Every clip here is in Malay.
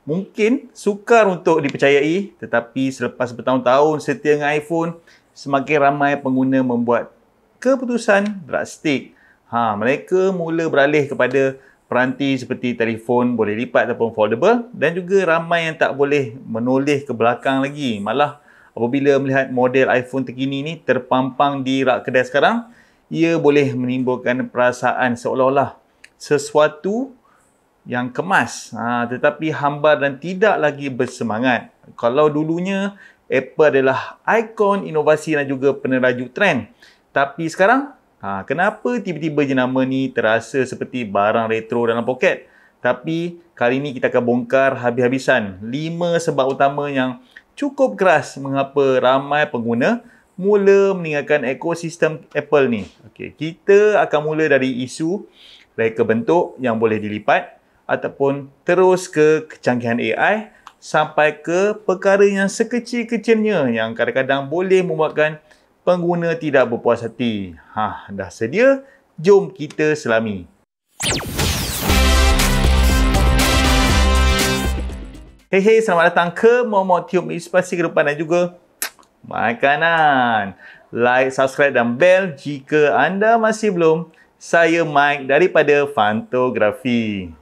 Mungkin sukar untuk dipercayai, tetapi selepas bertahun-tahun setia dengan iPhone, semakin ramai pengguna membuat keputusan drastik. Mereka mula beralih kepada peranti seperti telefon boleh lipat ataupun foldable, dan juga ramai yang tak boleh menoleh ke belakang lagi. Malah apabila melihat model iPhone terkini ni terpampang di rak kedai sekarang, ia boleh menimbulkan perasaan seolah-olah sesuatu yang kemas, tetapi hambar dan tidak lagi bersemangat. Kalau dulunya Apple adalah ikon inovasi dan juga peneraju trend, tapi sekarang kenapa tiba-tiba jenama ni terasa seperti barang retro dalam poket? Tapi kali ini kita akan bongkar habis-habisan 5 sebab utama yang cukup keras mengapa ramai pengguna mula meninggalkan ekosistem Apple ni. Kita akan mula dari isu reka bentuk yang boleh dilipat, ataupun terus ke kecanggihan AI, sampai ke perkara yang sekecil-kecilnya yang kadang-kadang boleh membuatkan pengguna tidak berpuas hati. Dah sedia? Jom kita selami. Hey, selamat datang ke Momok Tiup Inspirasi Kehidupan dan juga Makanan. Like, subscribe dan bell jika anda masih belum. Saya Mike daripada Fantografi.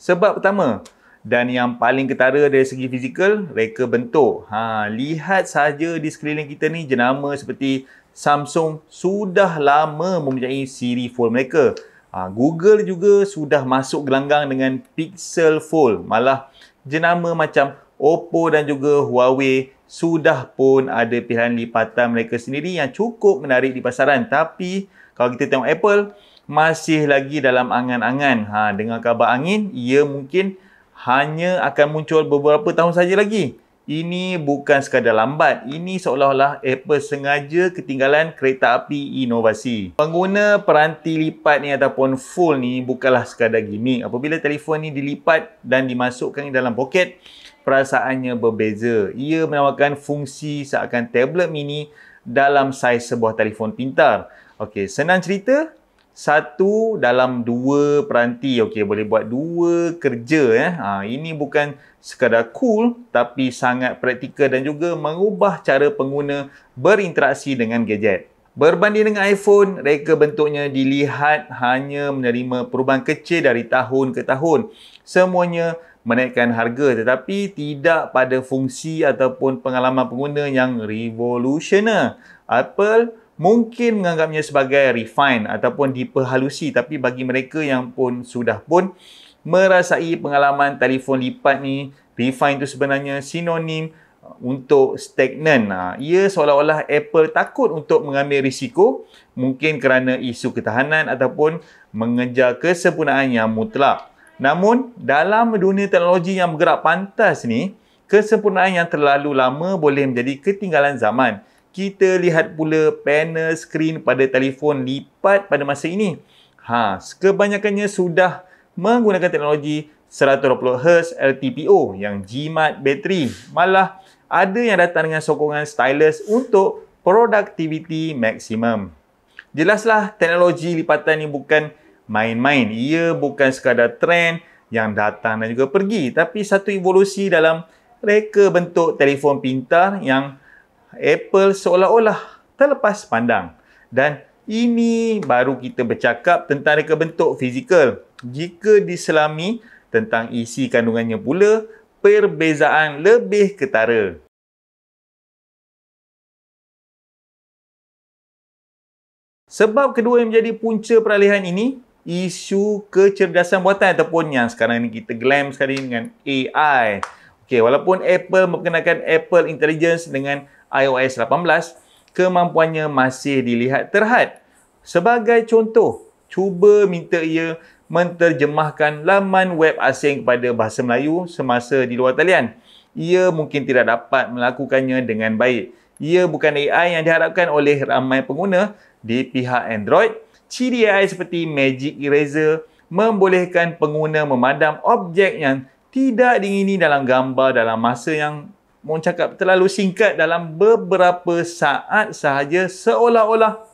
Sebab pertama, dan yang paling ketara dari segi fizikal, reka bentuk. Lihat saja di sekeliling kita ni, jenama seperti Samsung sudah lama mempunyai siri fold mereka. Google juga sudah masuk gelanggang dengan Pixel Fold. Malah jenama macam Oppo dan juga Huawei sudah pun ada pilihan lipatan mereka sendiri yang cukup menarik di pasaran. Tapi kalau kita tengok Apple, masih lagi dalam angan-angan. Dengan kabar angin, ia mungkin hanya akan muncul beberapa tahun saja lagi. Ini bukan sekadar lambat. Ini seolah-olah Apple sengaja ketinggalan kereta api inovasi. Pengguna peranti lipat ni ataupun fold ni bukanlah sekadar gimmick. Apabila telefon ni dilipat dan dimasukkan dalam poket, perasaannya berbeza. Ia menawarkan fungsi seakan tablet mini dalam saiz sebuah telefon pintar. Senang cerita, satu dalam dua peranti boleh buat dua kerja. Ini bukan sekadar cool, tapi sangat praktikal dan juga mengubah cara pengguna berinteraksi dengan gadget. Berbanding dengan iPhone, reka bentuknya dilihat hanya menerima perubahan kecil dari tahun ke tahun. Semuanya menaikkan harga, tetapi tidak pada fungsi ataupun pengalaman pengguna yang revolusioner. Apple mungkin menganggapnya sebagai refine ataupun diperhalusi, tapi bagi mereka yang sudah merasai pengalaman telefon lipat ni, refine itu sebenarnya sinonim untuk stagnan. Ia seolah-olah Apple takut untuk mengambil risiko, mungkin kerana isu ketahanan ataupun mengejar kesempurnaan yang mutlak. Namun, dalam dunia teknologi yang bergerak pantas ni, kesempurnaan yang terlalu lama boleh menjadi ketinggalan zaman. Kita lihat pula panel skrin pada telefon lipat pada masa ini. Kebanyakannya sudah menggunakan teknologi 120Hz LTPO yang jimat bateri. Malah ada yang datang dengan sokongan stylus untuk produktiviti maksimum. Jelaslah teknologi lipatan ini bukan main-main. Ia bukan sekadar trend yang datang dan juga pergi, tapi satu evolusi dalam reka bentuk telefon pintar yang Apple seolah-olah terlepas pandang. Dan ini baru kita bercakap tentang reka bentuk fizikal. Jika diselami tentang isi kandungannya pula, perbezaan lebih ketara. Sebab kedua yang menjadi punca peralihan ini, isu kecerdasan buatan ataupun yang sekarang ni kita glam sekali dengan AI. Walaupun Apple memperkenalkan Apple Intelligence dengan iOS 18, kemampuannya masih dilihat terhad. Sebagai contoh, cuba minta ia menterjemahkan laman web asing kepada bahasa Melayu semasa di luar talian. Ia mungkin tidak dapat melakukannya dengan baik. Ia bukan AI yang diharapkan oleh ramai pengguna. Di pihak Android, ciri AI seperti Magic Eraser membolehkan pengguna memadam objek yang tidak diingini dalam gambar dalam masa yang cakap terlalu singkat, dalam beberapa saat sahaja, seolah-olah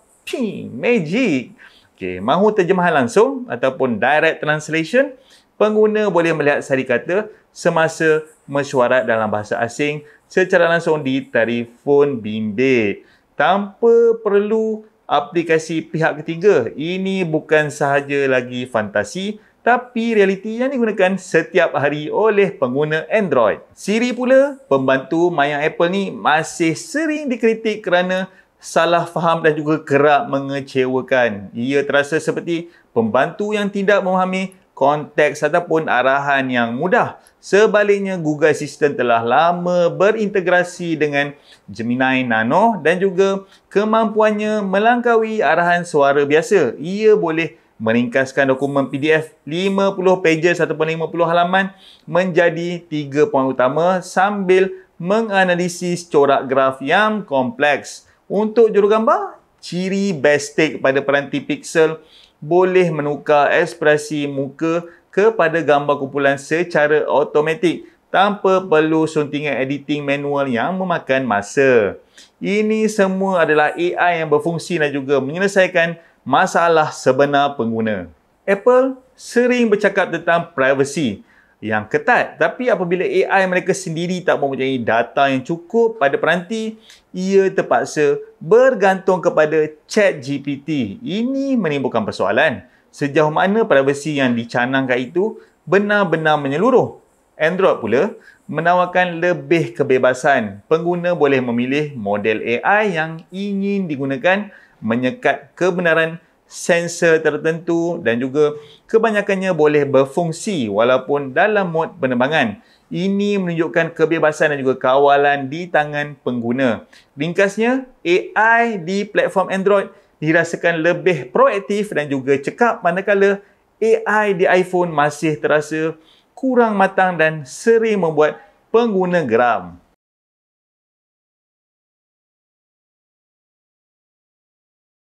magic. Okey, mahu terjemahan langsung ataupun direct translation, pengguna boleh melihat sari kata semasa mesyuarat dalam bahasa asing secara langsung di telefon bimbit tanpa perlu aplikasi pihak ketiga. Ini bukan sahaja lagi fantasi, tapi realiti yang digunakan setiap hari oleh pengguna Android. Siri pula, pembantu maya Apple ni masih sering dikritik kerana salah faham dan juga kerap mengecewakan. Ia terasa seperti pembantu yang tidak memahami konteks ataupun arahan yang mudah. Sebaliknya, Google Assistant telah lama berintegrasi dengan Gemini Nano dan juga kemampuannya melangkaui arahan suara biasa. Ia boleh meringkaskan dokumen PDF 50 pages ataupun 50 halaman menjadi 3 poin utama sambil menganalisis corak graf yang kompleks. Untuk jurugambar, ciri Basic pada peranti Pixel boleh menukar ekspresi muka kepada gambar kumpulan secara automatik tanpa perlu suntingan editing manual yang memakan masa. Ini semua adalah AI yang berfungsi dan juga menyelesaikan masalah sebenar pengguna. Apple sering bercakap tentang privacy yang ketat, tapi apabila AI mereka sendiri tak mempunyai data yang cukup pada peranti, ia terpaksa bergantung kepada ChatGPT. Ini menimbulkan persoalan. Sejauh mana privacy yang dicanangkan itu benar-benar menyeluruh? Android pula menawarkan lebih kebebasan. Pengguna boleh memilih model AI yang ingin digunakan, menyekat kebenaran sensor tertentu dan juga kebanyakannya boleh berfungsi walaupun dalam mod penerbangan. Ini menunjukkan kebebasan dan juga kawalan di tangan pengguna. Ringkasnya, AI di platform Android dirasakan lebih proaktif dan juga cekap, manakala AI di iPhone masih terasa kurang matang dan sering membuat pengguna geram.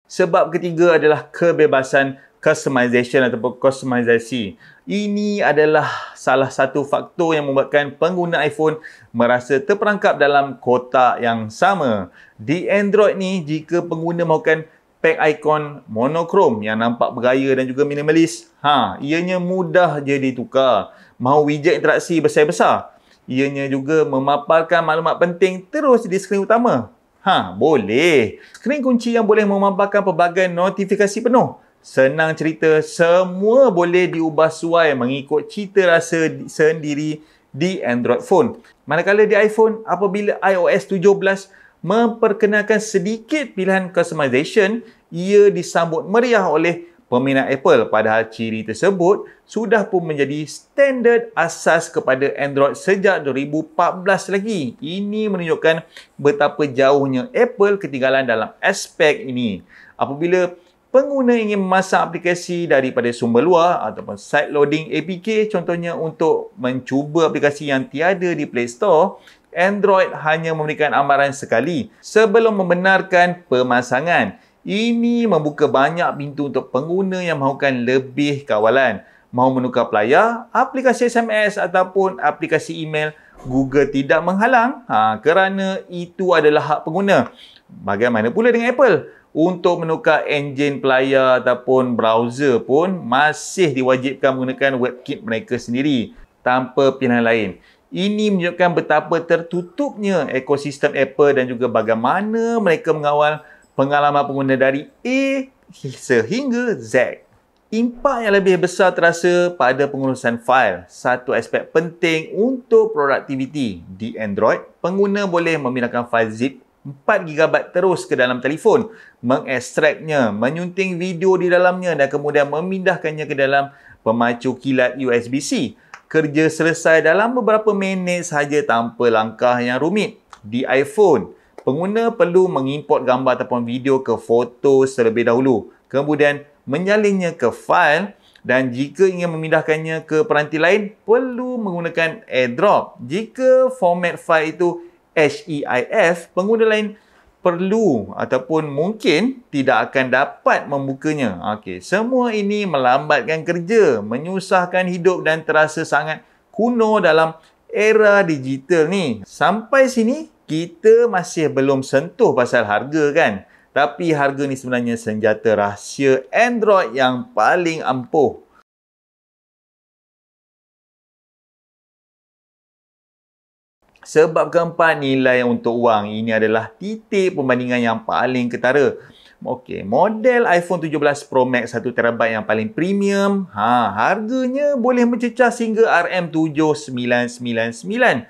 Sebab ketiga adalah kebebasan customization ataupun customisasi. Ini adalah salah satu faktor yang membuatkan pengguna iPhone merasa terperangkap dalam kotak yang sama. Di Android ni, jika pengguna mahukan pack ikon monokrom yang nampak bergaya dan juga minimalis, ianya mudah je ditukar. Mahu widget interaksi besar-besar, ianya juga memaparkan maklumat penting terus di skrin utama. Boleh. Skrin kunci yang boleh memaparkan pelbagai notifikasi penuh. Senang cerita, semua boleh diubah suai mengikut cita rasa sendiri di Android phone. Manakala di iPhone, apabila iOS 17 memperkenalkan sedikit pilihan customization, ia disambut meriah oleh peminat Apple, padahal ciri tersebut sudah pun menjadi standard asas kepada Android sejak 2014 lagi. Ini menunjukkan betapa jauhnya Apple ketinggalan dalam aspek ini. Apabila pengguna ingin memasang aplikasi daripada sumber luar ataupun side loading APK, contohnya untuk mencuba aplikasi yang tiada di Play Store, Android hanya memberikan amaran sekali sebelum membenarkan pemasangan. Ini membuka banyak pintu untuk pengguna yang mahukan lebih kawalan. Mahu menukar pelayar, aplikasi SMS ataupun aplikasi email, Google tidak menghalang kerana itu adalah hak pengguna. Bagaimana pula dengan Apple? Untuk menukar enjin pelayar ataupun browser pun masih diwajibkan menggunakan WebKit mereka sendiri tanpa pilihan lain. Ini menunjukkan betapa tertutupnya ekosistem Apple dan juga bagaimana mereka mengawal pengalaman pengguna dari A sehingga Z. Impak yang lebih besar terasa pada pengurusan fail. Satu aspek penting untuk produktiviti. Di Android, pengguna boleh memindahkan fail zip 4GB terus ke dalam telefon, mengekstraknya, menyunting video di dalamnya dan kemudian memindahkannya ke dalam pemacu kilat USB-C. Kerja selesai dalam beberapa minit sahaja tanpa langkah yang rumit. Di iPhone, pengguna perlu mengimport gambar ataupun video ke foto terlebih dahulu, kemudian menyalinnya ke fail, dan jika ingin memindahkannya ke peranti lain, perlu menggunakan AirDrop. Jika format fail itu HEIF, pengguna lain perlu ataupun mungkin tidak akan dapat membukanya. Semua ini melambatkan kerja, menyusahkan hidup dan terasa sangat kuno dalam era digital ni. Sampai sini, kita masih belum sentuh pasal harga kan? Tapi harga ni sebenarnya senjata rahsia Android yang paling ampuh. Sebab keempat, nilai untuk wang. Ini adalah titik perbandingan yang paling ketara. Okey, model iPhone 17 Pro Max 1TB yang paling premium, harganya boleh mencecah hingga RM7,999.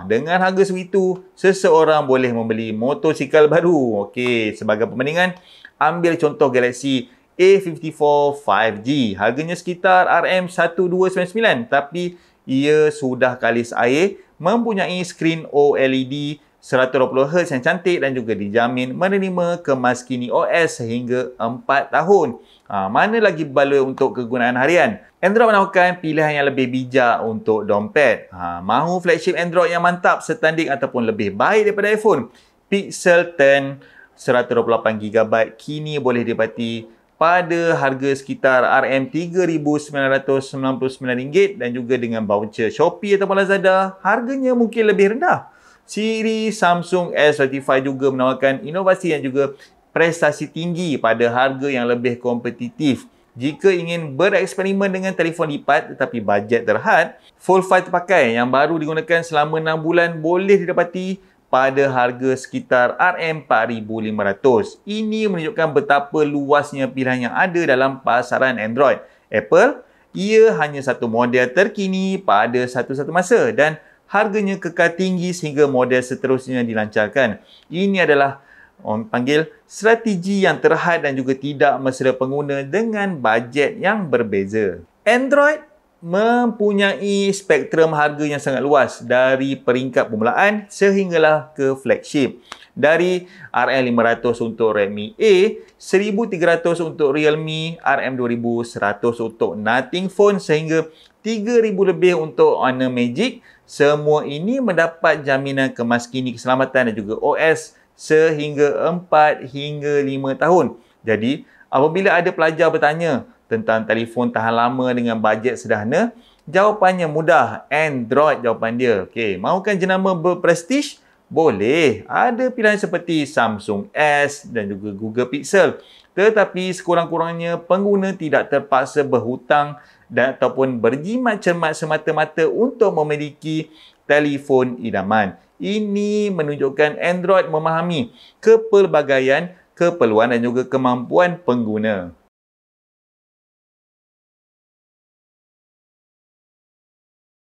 Dengan harga segitu, seseorang boleh membeli motosikal baru. Okey, sebagai perbandingan, ambil contoh Galaxy A54 5G. Harganya sekitar RM1299, tapi ia sudah kalis air, mempunyai skrin OLED 120Hz yang cantik dan juga dijamin menerima kemas kini OS sehingga 4 tahun. Mana lagi baloi untuk kegunaan harian? Android menawarkan pilihan yang lebih bijak untuk dompet. Mahu flagship Android yang mantap, setanding ataupun lebih baik daripada iPhone? Pixel 10 128GB kini boleh didapati pada harga sekitar RM3,999 dan juga dengan voucher Shopee ataupun Lazada, harganya mungkin lebih rendah. Siri Samsung S25 juga menawarkan inovasi dan juga prestasi tinggi pada harga yang lebih kompetitif. Jika ingin bereksperimen dengan telefon lipat tetapi bajet terhad, Fold 5 terpakai yang baru digunakan selama 6 bulan boleh didapati pada harga sekitar RM4,500. Ini menunjukkan betapa luasnya pilihan yang ada dalam pasaran Android. Apple, ia hanya satu model terkini pada satu-satu masa dan harganya kekal tinggi sehingga model seterusnya dilancarkan. Ini adalah orang panggil strategi yang terhad dan juga tidak mesra pengguna dengan bajet yang berbeza. Android mempunyai spektrum harga yang sangat luas dari peringkat permulaan sehinggalah ke flagship. Dari RM500 untuk Redmi A, RM1,300 untuk Realme, RM2,100 untuk Nothing Phone sehingga RM3,000 lebih untuk Honor Magic. Semua ini mendapat jaminan kemaskini keselamatan dan juga OS sehingga 4 hingga 5 tahun. Jadi, apabila ada pelajar bertanya tentang telefon tahan lama dengan bajet sederhana, jawapannya mudah. Android jawapan dia. Okey, mahukan jenama berprestij? Boleh. Ada pilihan seperti Samsung S dan juga Google Pixel. Tetapi sekurang-kurangnya pengguna tidak terpaksa berhutang dan ataupun berjimat cermat semata-mata untuk memiliki telefon idaman. Ini menunjukkan Android memahami kepelbagaian, keperluan dan juga kemampuan pengguna.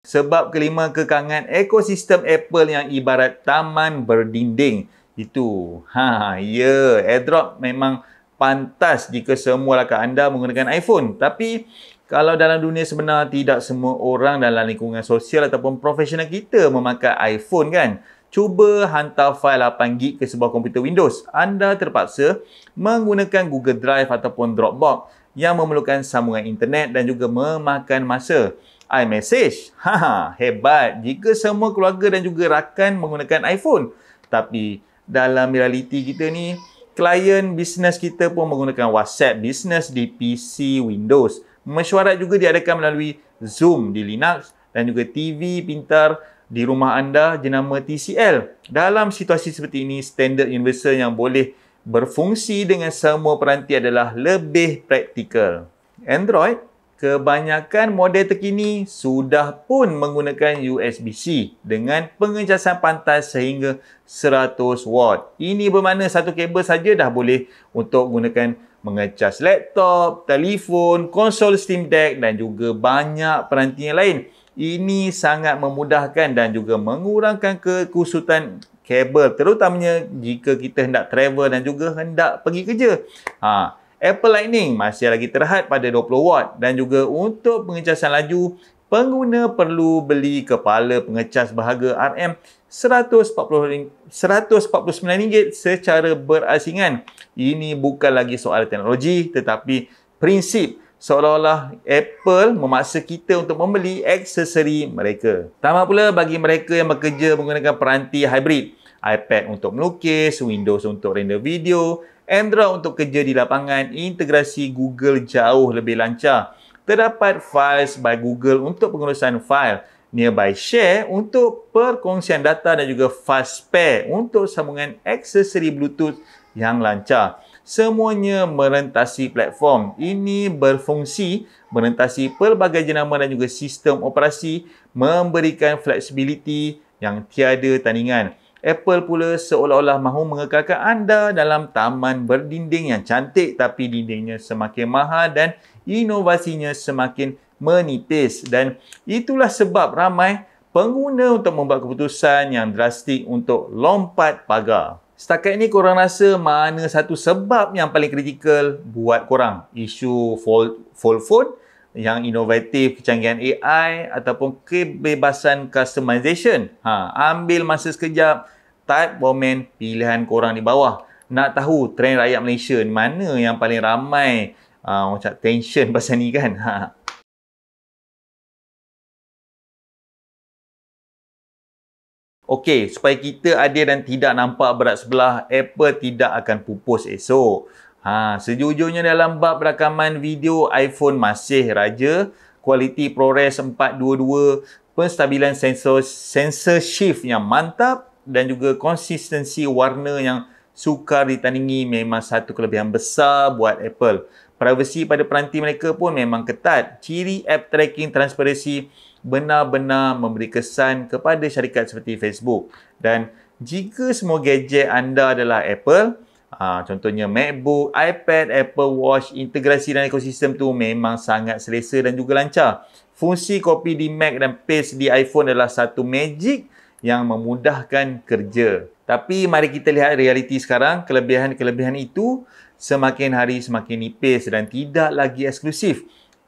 Sebab kelima, kekangan ekosistem Apple yang ibarat taman berdinding. Itu. AirDrop memang pantas jika semua rakan anda menggunakan iPhone. Tapi kalau dalam dunia sebenar, tidak semua orang dalam lingkungan sosial ataupun profesional kita memakai iPhone kan. Cuba hantar fail 8GB ke sebuah komputer Windows. Anda terpaksa menggunakan Google Drive ataupun Dropbox yang memerlukan sambungan internet dan juga memakan masa. iMessage, hebat jika semua keluarga dan juga rakan menggunakan iPhone. Tapi dalam realiti kita ni, klien bisnes kita pun menggunakan WhatsApp bisnes di PC Windows. Mesyuarat juga diadakan melalui Zoom di Linux dan juga TV pintar di rumah anda jenama TCL. Dalam situasi seperti ini, standard universal yang boleh berfungsi dengan semua peranti adalah lebih praktikal. Android, kebanyakan model terkini sudah pun menggunakan USB-C dengan pengecasan pantas sehingga 100W. Ini bermakna satu kabel saja dah boleh untuk gunakan mengecas laptop, telefon, konsol Steam Deck dan juga banyak peranti yang lain. Ini sangat memudahkan dan juga mengurangkan kekusutan kabel, terutamanya jika kita hendak travel dan juga hendak pergi kerja. Apple Lightning masih lagi terhad pada 20W dan juga untuk pengecasan laju, pengguna perlu beli kepala pengecas berharga RM149 secara berasingan. Ini bukan lagi soal teknologi tetapi prinsip, seolah-olah Apple memaksa kita untuk membeli aksesori mereka. Tambah pula bagi mereka yang bekerja menggunakan peranti hybrid, iPad untuk melukis, Windows untuk render video, Android untuk kerja di lapangan, integrasi Google jauh lebih lancar. Terdapat Files by Google untuk pengurusan fail, Nearby Share untuk perkongsian data dan juga FastPair untuk sambungan aksesori Bluetooth yang lancar. Semuanya merentasi platform. Ini berfungsi merentasi pelbagai jenama dan juga sistem operasi, memberikan fleksibiliti yang tiada tandingan. Apple pula seolah-olah mahu mengekalkan anda dalam taman berdinding yang cantik, tapi dindingnya semakin mahal dan inovasinya semakin menipis. Dan itulah sebab ramai pengguna untuk membuat keputusan yang drastik untuk lompat pagar. Setakat ini korang rasa mana satu sebab yang paling kritikal buat korang? Isu fold phone yang inovatif, kecanggihan AI ataupun kebebasan customization? Ambil masa sekejap, type komen pilihan korang di bawah. Nak tahu trend rakyat Malaysia mana yang paling ramai macam tension pasal ni kan? Okey, supaya kita adil dan tidak nampak berat sebelah, Apple tidak akan pupus esok. Sejujurnya dalam bab rakaman video, iPhone masih raja. Kualiti ProRes 422, penstabilan sensor shift yang mantap dan juga konsistensi warna yang sukar ditandingi memang satu kelebihan besar buat Apple. Privasi pada peranti mereka pun memang ketat. Ciri app tracking transparansi benar-benar memberi kesan kepada syarikat seperti Facebook. Dan jika semua gadget anda adalah Apple, contohnya MacBook, iPad, Apple Watch, integrasi dan ekosistem tu memang sangat selesa dan juga lancar. Fungsi copy di Mac dan paste di iPhone adalah satu magic yang memudahkan kerja. Tapi mari kita lihat realiti sekarang. Kelebihan-kelebihan itu semakin hari semakin nipis dan tidak lagi eksklusif.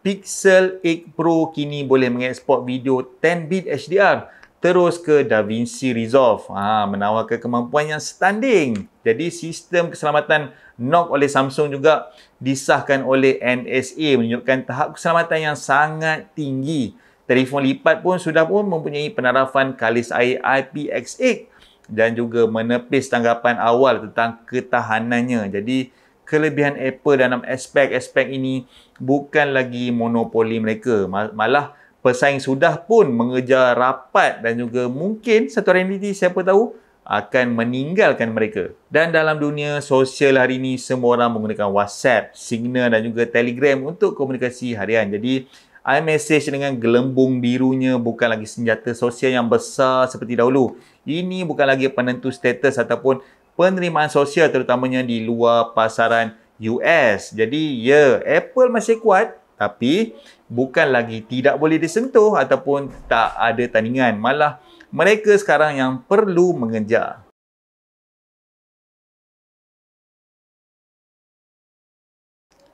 Pixel 8 Pro kini boleh mengeksport video 10-bit HDR terus ke DaVinci Resolve. Menawarkan kemampuan yang standing. Jadi sistem keselamatan NOC oleh Samsung juga disahkan oleh NSA menunjukkan tahap keselamatan yang sangat tinggi. Telefon lipat pun sudah mempunyai penarafan kalis air IPX8 dan juga menepis tanggapan awal tentang ketahanannya. Jadi kelebihan Apple dalam aspek-aspek ini bukan lagi monopoli mereka. Malah pesaing sudah pun mengejar rapat dan juga mungkin satu hari nanti siapa tahu akan meninggalkan mereka. Dan dalam dunia sosial hari ini semua orang menggunakan WhatsApp, Signal dan juga Telegram untuk komunikasi harian. Jadi iMessage dengan gelembung birunya bukan lagi senjata sosial yang besar seperti dahulu. Ini bukan lagi penentu status ataupun penerimaan sosial terutamanya di luar pasaran US. Jadi ya, Apple masih kuat tapi bukan lagi tidak boleh disentuh ataupun tak ada tandingan. Malah mereka sekarang yang perlu mengejar.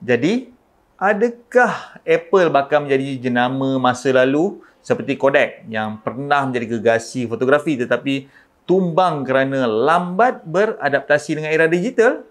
Jadi, adakah Apple bakal menjadi jenama masa lalu seperti Kodak yang pernah menjadi gegasi fotografi tetapi tumbang kerana lambat beradaptasi dengan era digital?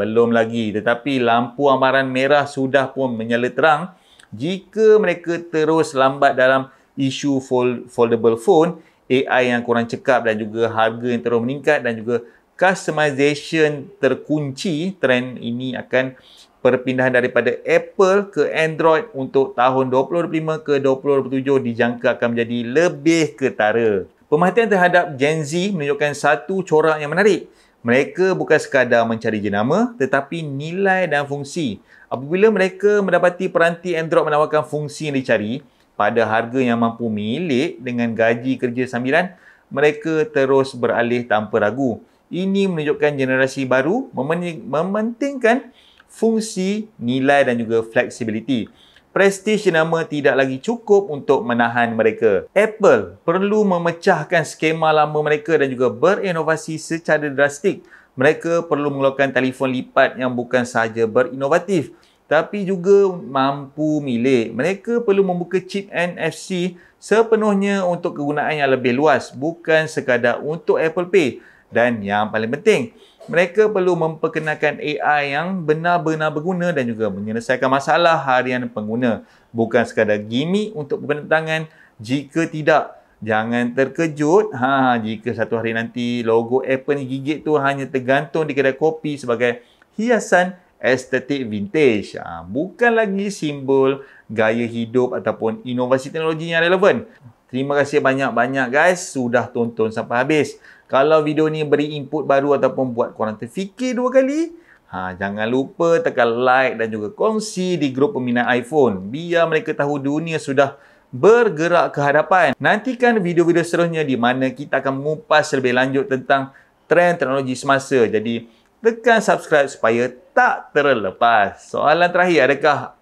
Belum lagi. Tetapi lampu amaran merah sudah pun menyala terang jika mereka terus lambat dalam isu foldable phone, AI yang kurang cekap dan juga harga yang terus meningkat dan juga customization terkunci. Trend ini akan perpindahan daripada Apple ke Android untuk tahun 2025 ke 2027 dijangka akan menjadi lebih ketara. Pemerhatian terhadap Gen Z menunjukkan satu corak yang menarik. Mereka bukan sekadar mencari jenama tetapi nilai dan fungsi. Apabila mereka mendapati peranti Android menawarkan fungsi yang dicari pada harga yang mampu milik dengan gaji kerja sambilan, mereka terus beralih tanpa ragu. Ini menunjukkan generasi baru mementingkan fungsi, nilai dan juga fleksibiliti. Prestige jenama tidak lagi cukup untuk menahan mereka. Apple perlu memecahkan skema lama mereka dan juga berinovasi secara drastik. Mereka perlu mengeluarkan telefon lipat yang bukan sahaja berinovatif tapi juga mampu milik. Mereka perlu membuka chip NFC sepenuhnya untuk kegunaan yang lebih luas, bukan sekadar untuk Apple Pay. Dan yang paling penting, mereka perlu memperkenalkan AI yang benar-benar berguna dan juga menyelesaikan masalah harian pengguna. Bukan sekadar gimmick untuk perbintangan. Jika tidak, jangan terkejut jika satu hari nanti logo Apple ni gigit tu hanya tergantung di kedai kopi sebagai hiasan estetik vintage. Bukan lagi simbol gaya hidup ataupun inovasi teknologi yang relevan. Terima kasih banyak-banyak guys sudah tonton sampai habis. Kalau video ni beri input baru ataupun buat korang terfikir 2 kali, jangan lupa tekan like dan juga kongsi di grup peminat iPhone. Biar mereka tahu dunia sudah bergerak ke hadapan. Nantikan video-video seterusnya di mana kita akan mengupas lebih lanjut tentang trend teknologi semasa. Jadi, tekan subscribe supaya tak terlepas. Soalan terakhir, adakah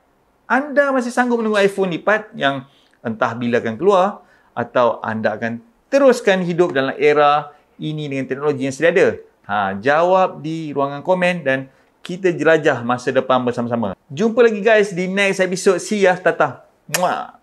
anda masih sanggup menunggu iPhone lipat yang entah bila akan keluar, atau anda akan teruskan hidup dalam era ini dengan teknologi yang sedia ada? Jawab di ruangan komen dan kita jelajah masa depan bersama-sama. Jumpa lagi guys di next episode. See ya, tata. Muah.